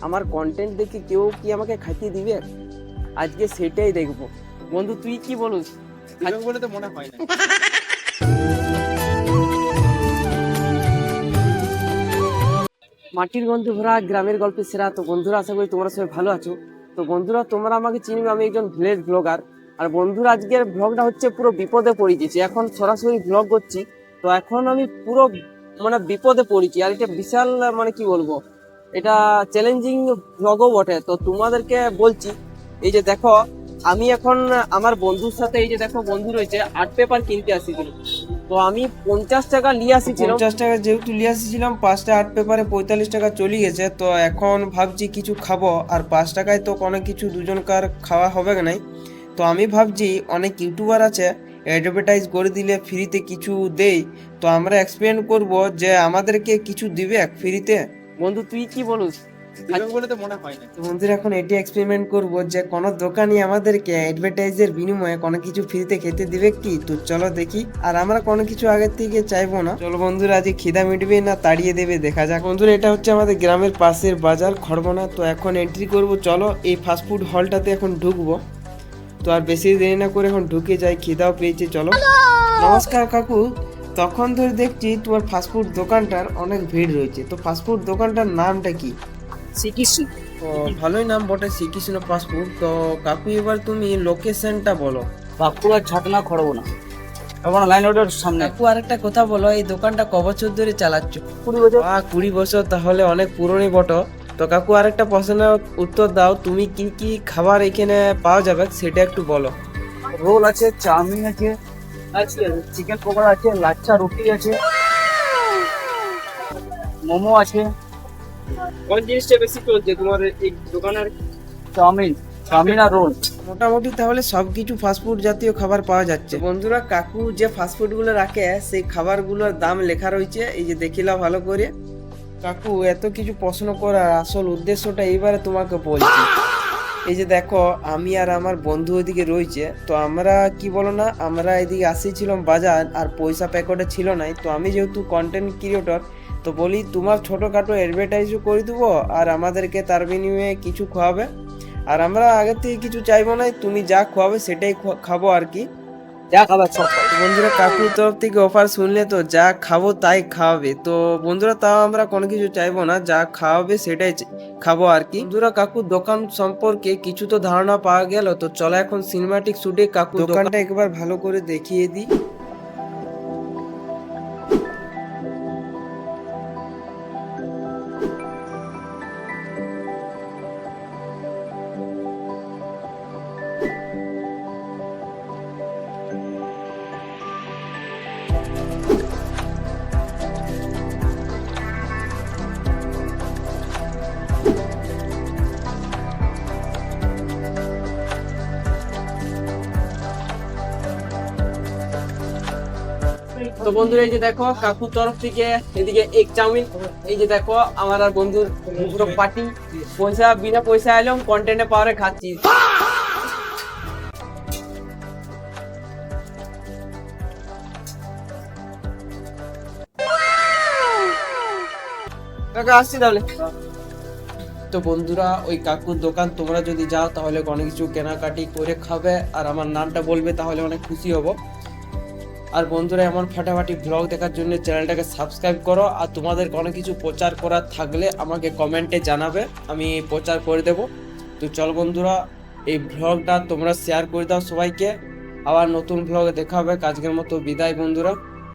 আমার কন্টেন্ট দেখে কেউ কি আমাকে খাইতে দিবে? আজকে সেটাই দেখবো। বন্ধু তুই কি বলিস? বলে তো মনে হয় না। মাটির গন্ধে ভরা গ্রামের গল্পের সেরা। তো বন্ধুরা, আশা করি তোমরা সবাই ভালো আছো। তো বন্ধুরা, তোমরা আমাকে চিনবে, আমি একজন ভিলেজ ব্লগার। আর বন্ধুরা, আজকের ব্লগটা হচ্ছে পুরো বিপদে পড়ে গেছি। এখন সরাসরি ব্লগ করছি, তো এখন আমি পুরো বিপদে পড়েছি। আর এটা বিশাল কি বলবো, এটা চ্যালেঞ্জিং ব্লগও বটে। তো তোমাদেরকে বলছি, এই যে দেখো, আমি এখন আমার বন্ধুর সাথে, এই যে দেখো বন্ধু রয়েছে, আর্ট পেপার কিনতে আসিছিল। তো আমি 50 টাকা নিয়ে আসিছিলাম। 50 টাকা যেহেতু নিয়ে আসছিলাম, 5টা আর্ট পেপারে 45 টাকা চলে গেছে। তো এখন ভাবছি কিছু খাবো, আর 5 টাকায় তো অনেক কিছু দুজনকার খাওয়া হবে নাই। তো আমি ভাবছি অনেক ইউটিউবার আছে, অ্যাডভার্টাইজ করে দিলে ফ্রিতে কিছু দেই। তো আমরা এক্সপ্লেন করব যে আমাদেরকে কিছু দিবে ফ্রিতে। বন্ধু তুই কি বলিস? বলে তো মনে হয় না। তো বন্ধুরা, এখন এটি এক্সপেরিমেন্ট করব যে কোনো দোকানি আমাদেরকে অ্যাডভার্টাইজের বিনিময়ে কোনো কিছু ফ্রিতে খেতে দিবে কি। তো চলো দেখি। আর আমরা কোনো কিছু আগের থেকে চাইবো না। চলো বন্ধুরা, আজ খিদা মিটবে না তাড়িয়ে দেবে দেখা যাক। বন্ধুরা, এটা হচ্ছে আমাদের গ্রামের পাশের বাজার খড়বনা। তো এখন এন্ট্রি করব, চলো এই ফাস্টফুড হলটাতে এখন ঢুকবো। তো আর বেশি দেরি না করে এখন ঢুকে যাই, খিদাও পেয়েছে। চলো। নমস্কার কাকু, তখন ধরে দেখছি তোমার ফাস্টফুড দোকানটার অনেক ভিড় রয়েছে। তো ফাস্টফুড দোকানটার নামটা কি? শিখিসি। তো ভালোই নাম বটে, শ্রীকৃষ্ণ ফাস্টফুড। তো কাকু, এবার তুমি লোকেশনটা বলো। বাঁকুড়া ছাতনা খড়বো না, এখন লাইন রোডের সামনে। কাকু, আরেকটা কথা বলো, এই দোকানটা ক বছর ধরে চালাচ্ছ? 20 বছর। 20 বছর, তাহলে অনেক পুরনো বটো। তো কাকু, আরেকটা প্রশ্নের উত্তর দাও, তুমি কি কি খাবার এখানে পাওয়া যাবে সেটা একটু বলো। রোল আছে, চাউমিন আছে, চিকেন পকোড়া আছে, লাচ্ছা রুটি আছে, মোমো আছে। কোন জিনিসটা বেশি চলছে তোমার এই দোকানের? চাউমিন আর রোল। মোটামুটি তাহলে সবকিছু ফাস্টফুড জাতীয় খাবার পাওয়া যাচ্ছে। বন্ধুরা, কাকু যে ফাস্টফুড গুলো রাখে সেই খাবারগুলোর দাম লেখা রয়েছে, এই যে দেখিলা ভালো করে। কাকু, এত কিছু প্রশ্ন করার আসল উদ্দেশ্যটা এইবারে তোমাকে বলছি। এই যে দেখো, আমি আর আমার বন্ধু ওইদিকে রয়েছে। তো আমরা কি বলো না, আমরা এদিকে আসিছিলাম বাজার, আর পয়সা প্যাকেটে ছিল নাই। তো আমি যেহেতু কন্টেন্ট ক্রিয়েটর, তো বলি তোমার ছোটোখাটো অ্যাডভার্টাইজও করে দেবো, আর আমাদেরকে তার বিনিময়ে কিছু খাওয়াবে। আর আমরা আগের থেকে কিছু চাইবো না, তুমি যা খাওয়াবে সেটাই খাবো আর কি। যা খাবার সব। তো বন্ধুরা, কাকুর তরফ থেকে অফার শুনলে তো যা খাবো তাই খাওয়াবে। তো বন্ধুরা, তাও আমরা কোনো কিছু চাইবো না, যা খাওয়াবে সেটাই খাবো আর কি। বন্ধুরা, কাকুর দোকান সম্পর্কে কিছু তো ধারণা পাওয়া গেল। তো চলো এখন সিনেমাটিক শুটে কাকুর দোকানটা একবার ভালো করে দেখিয়ে দিই। তো বন্ধুরা, এই যে দেখো কাকুর তরফ থেকে এদিকে এক চাউমিন। এই যে দেখো আমার আর বন্ধুর পুরো পার্টি। বিনা পয়সা এলাম, কন্টেন্টে পাওয়ারে খাচ্ছি। কাকা আসছি তাহলে। তো বন্ধুরা, ওই কাকুর দোকান তোমরা যদি যাও তাহলে অনেক কিছু কেনাকাটি করে খাবে, আর আমার নামটা বলবে, তাহলে অনেক খুশি হব। আর বন্ধুরা, এমন ফাটাফাটি ব্লগ দেখার জন্য চ্যানেলটাকে সাবস্ক্রাইব করো। আর তোমাদের কোনো কিছু প্রচার করার থাকলে আমাকে কমেন্টে জানাবে, আমি প্রচার করে দেব। তো চল বন্ধুরা, এই ব্লগটা তোমরা শেয়ার করে দাও সবাইকে। আবার নতুন ব্লগে দেখা হবে। আজকের মতো বিদায় বন্ধুরা।